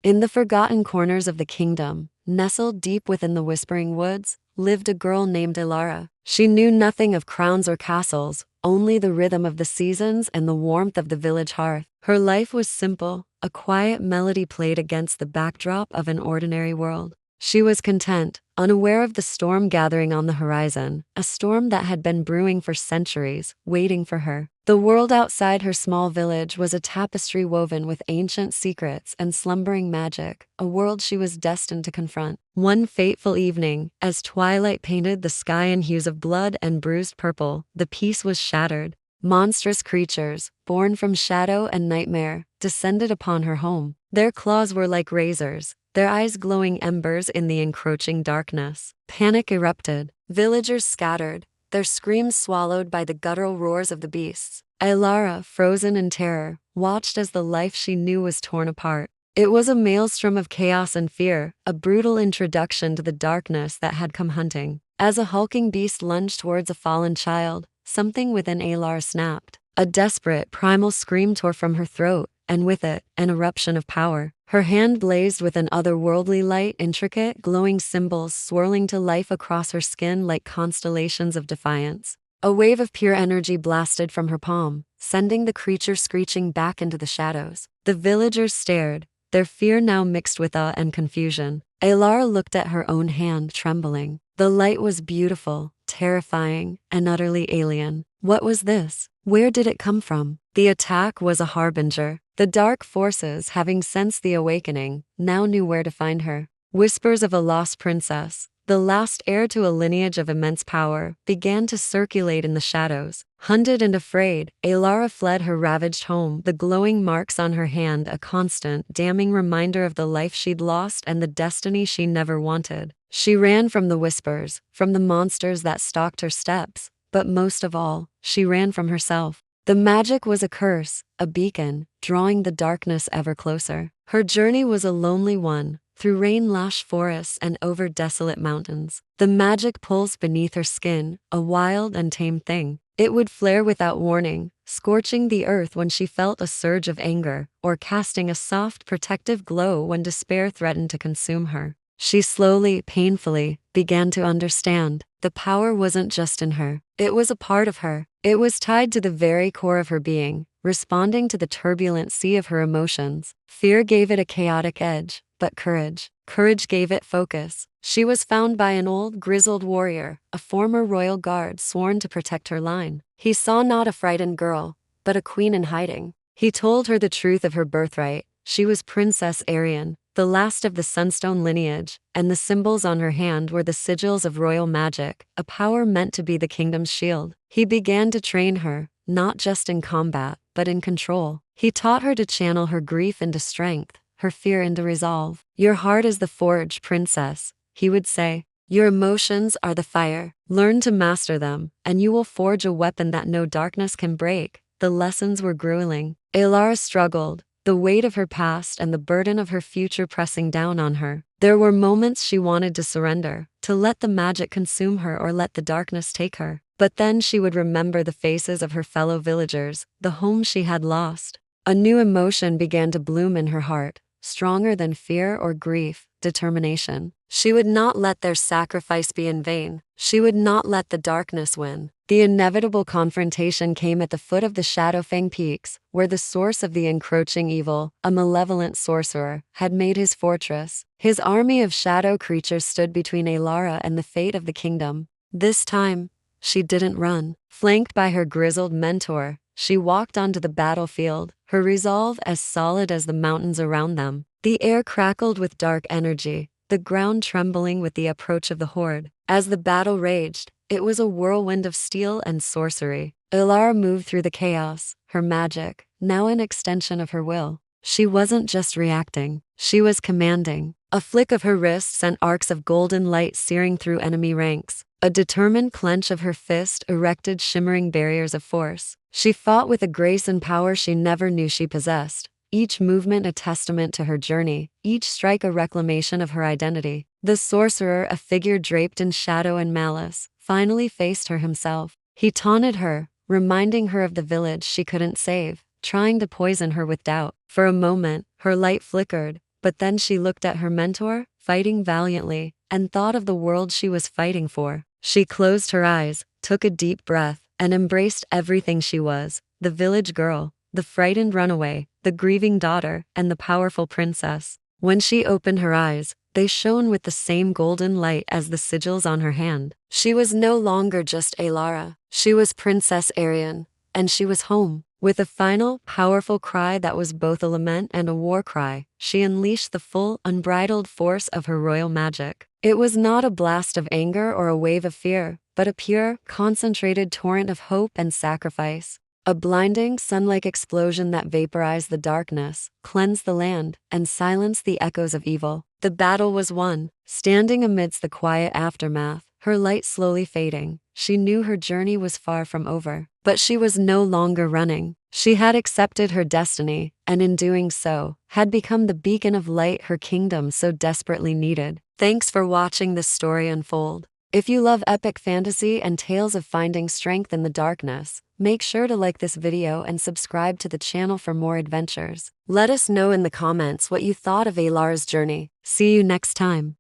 In the forgotten corners of the kingdom, nestled deep within the whispering woods, lived a girl named Ilara. She knew nothing of crowns or castles, only the rhythm of the seasons and the warmth of the village hearth. Her life was simple, a quiet melody played against the backdrop of an ordinary world. She was content, unaware of the storm gathering on the horizon, a storm that had been brewing for centuries, waiting for her. The world outside her small village was a tapestry woven with ancient secrets and slumbering magic, a world she was destined to confront. One fateful evening, as twilight painted the sky in hues of blood and bruised purple, the peace was shattered. Monstrous creatures, born from shadow and nightmare, descended upon her home. Their claws were like razors, their eyes glowing embers in the encroaching darkness. Panic erupted. Villagers scattered, their screams swallowed by the guttural roars of the beasts. Ilara, frozen in terror, watched as the life she knew was torn apart. It was a maelstrom of chaos and fear, a brutal introduction to the darkness that had come hunting. As a hulking beast lunged towards a fallen child, something within Ilara snapped. A desperate, primal scream tore from her throat, and with it, an eruption of power. Her hand blazed with an otherworldly light, intricate, glowing symbols swirling to life across her skin like constellations of defiance. A wave of pure energy blasted from her palm, sending the creature screeching back into the shadows. The villagers stared, their fear now mixed with awe and confusion. Ilara looked at her own hand, trembling. The light was beautiful, terrifying, and utterly alien. What was this? Where did it come from? The attack was a harbinger. The dark forces, having sensed the awakening, now knew where to find her. Whispers of a lost princess, the last heir to a lineage of immense power, began to circulate in the shadows. Hunted and afraid, Ilara fled her ravaged home, the glowing marks on her hand a constant, damning reminder of the life she'd lost and the destiny she never wanted. She ran from the whispers, from the monsters that stalked her steps, but most of all, she ran from herself. The magic was a curse, a beacon, drawing the darkness ever closer. Her journey was a lonely one, through rain-lashed forests and over desolate mountains. The magic pulsed beneath her skin, a wild, untamed thing. It would flare without warning, scorching the earth when she felt a surge of anger, or casting a soft, protective glow when despair threatened to consume her. She slowly, painfully, began to understand. The power wasn't just in her. It was a part of her. It was tied to the very core of her being, responding to the turbulent sea of her emotions. Fear gave it a chaotic edge, but courage gave it focus. She was found by an old, grizzled warrior, a former royal guard sworn to protect her line. He saw not a frightened girl, but a queen in hiding. He told her the truth of her birthright. She was Princess Arian, the last of the Sunstone lineage, and the symbols on her hand were the sigils of royal magic, a power meant to be the kingdom's shield. He began to train her, not just in combat, but in control. He taught her to channel her grief into strength, her fear into resolve. "Your heart is the forge, princess," he would say. "Your emotions are the fire. Learn to master them, and you will forge a weapon that no darkness can break." The lessons were grueling. Ilara struggled, the weight of her past and the burden of her future pressing down on her. There were moments she wanted to surrender, to let the magic consume her or let the darkness take her. But then she would remember the faces of her fellow villagers, the home she had lost. A new emotion began to bloom in her heart, stronger than fear or grief, determination. She would not let their sacrifice be in vain. She would not let the darkness win. The inevitable confrontation came at the foot of the Shadowfang Peaks, where the source of the encroaching evil, a malevolent sorcerer, had made his fortress. His army of shadow creatures stood between Ilara and the fate of the kingdom. This time, she didn't run. Flanked by her grizzled mentor, she walked onto the battlefield, her resolve as solid as the mountains around them. The air crackled with dark energy, the ground trembling with the approach of the horde. As the battle raged, it was a whirlwind of steel and sorcery. Ilara moved through the chaos, her magic, now an extension of her will. She wasn't just reacting, she was commanding. A flick of her wrist sent arcs of golden light searing through enemy ranks. A determined clench of her fist erected shimmering barriers of force. She fought with a grace and power she never knew she possessed. Each movement a testament to her journey, each strike a reclamation of her identity. The sorcerer, a figure draped in shadow and malice, finally faced her himself. He taunted her, reminding her of the village she couldn't save, trying to poison her with doubt. For a moment, her light flickered, But then she looked at her mentor, fighting valiantly, and thought of the world she was fighting for. She closed her eyes, took a deep breath, and embraced everything she was: the village girl, the frightened runaway, the grieving daughter, and the powerful princess. When she opened her eyes, they shone with the same golden light as the sigils on her hand. She was no longer just Alara. She was Princess Arian, and she was home. With a final, powerful cry that was both a lament and a war cry, she unleashed the full, unbridled force of her royal magic. It was not a blast of anger or a wave of fear, but a pure, concentrated torrent of hope and sacrifice. A blinding, sun-like explosion that vaporized the darkness, cleansed the land, and silenced the echoes of evil. The battle was won. Standing amidst the quiet aftermath, her light slowly fading, she knew her journey was far from over. But she was no longer running. She had accepted her destiny, and in doing so, had become the beacon of light her kingdom so desperately needed. Thanks for watching this story unfold. If you love epic fantasy and tales of finding strength in the darkness, make sure to like this video and subscribe to the channel for more adventures. Let us know in the comments what you thought of Alara's journey. See you next time.